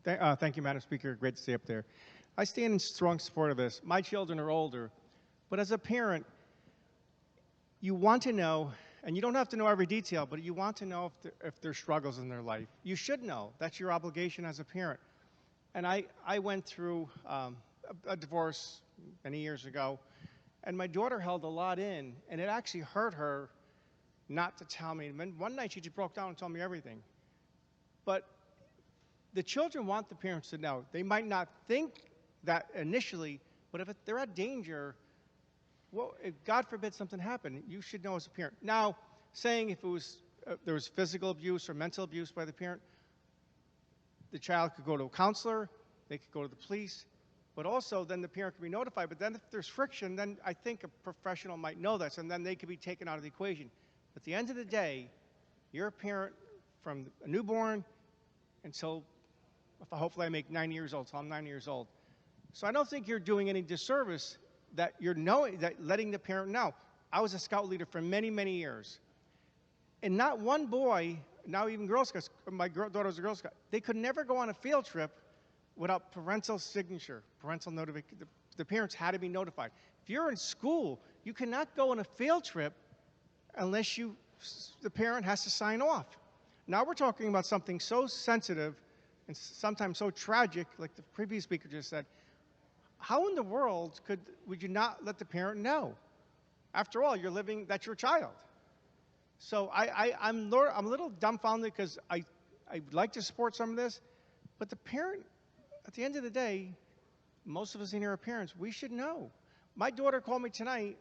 Thank you, Madam Speaker. Great to stay up there. I stand in strong support of this. My children are older, but as a parent, you want to know, and you don't have to know every detail, but you want to know if there's struggles in their life. You should know. That's your obligation as a parent. And I went through a divorce many years ago, and my daughter held a lot in, and it actually hurt her not to tell me. And one night she just broke down and told me everything. But the children want the parents to know. They might not think that initially, but if they're at danger, well, if God forbid something happened, you should know as a parent. Now, saying if it was there was physical abuse or mental abuse by the parent, the child could go to a counselor, they could go to the police, but also then the parent could be notified. But then if there's friction, then I think a professional might know this, and then they could be taken out of the equation. At the end of the day, you're a parent from a newborn until, hopefully I make 9 years old, so I'm 9 years old. So I don't think you're doing any disservice that you're letting the parent know. I was a scout leader for many, many years. And not one boy, now even Girl Scouts, my daughter was a Girl Scout, they could never go on a field trip without parental signature, parental notification. The parents had to be notified. If you're in school, you cannot go on a field trip unless the parent has to sign off. Now we're talking about something so sensitive and sometimes so tragic, like the previous speaker just said. How in the world would you not let the parent know? After all, that's your child. So I'm a little dumbfounded because I would like to support some of this, but the parent, at the end of the day, most of us in here are parents, we should know. My daughter called me tonight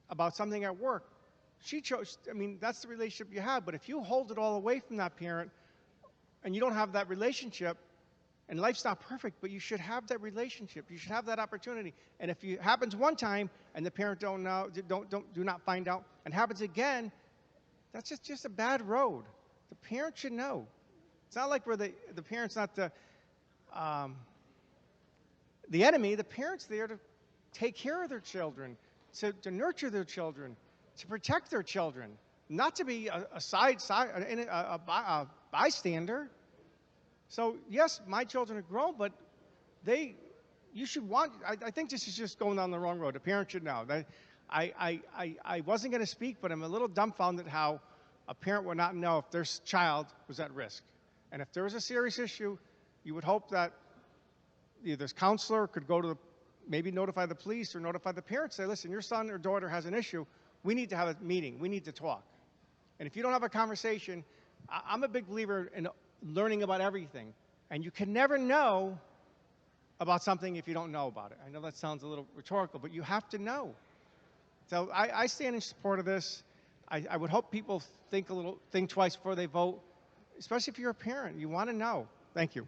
about something at work. She chose, that's the relationship you have, but if you hold it all away from that parent and you don't have that relationship, and life's not perfect, but you should have that relationship. You should have that opportunity. And if it happens one time and the parent do not find out, and happens again, that's just a bad road. The parent should know. It's not like the parent's not the enemy. The parent's there to take care of their children, to nurture their children, to protect their children, not to be a bystander. So yes, my children are grown, but I think this is just going down the wrong road. The parent should know. I wasn't going to speak, but I'm a little dumbfounded how a parent would not know if their child was at risk. And if there was a serious issue, you would hope that either this counselor could maybe notify the police or notify the parents, say, listen, your son or daughter has an issue. We need to have a meeting. We need to talk. And if you don't have a conversation, I'm a big believer in learning about everything. And you can never know about something if you don't know about it. I know that sounds a little rhetorical, but you have to know. So I stand in support of this. I would hope people think twice before they vote, especially if you're a parent. You want to know. Thank you.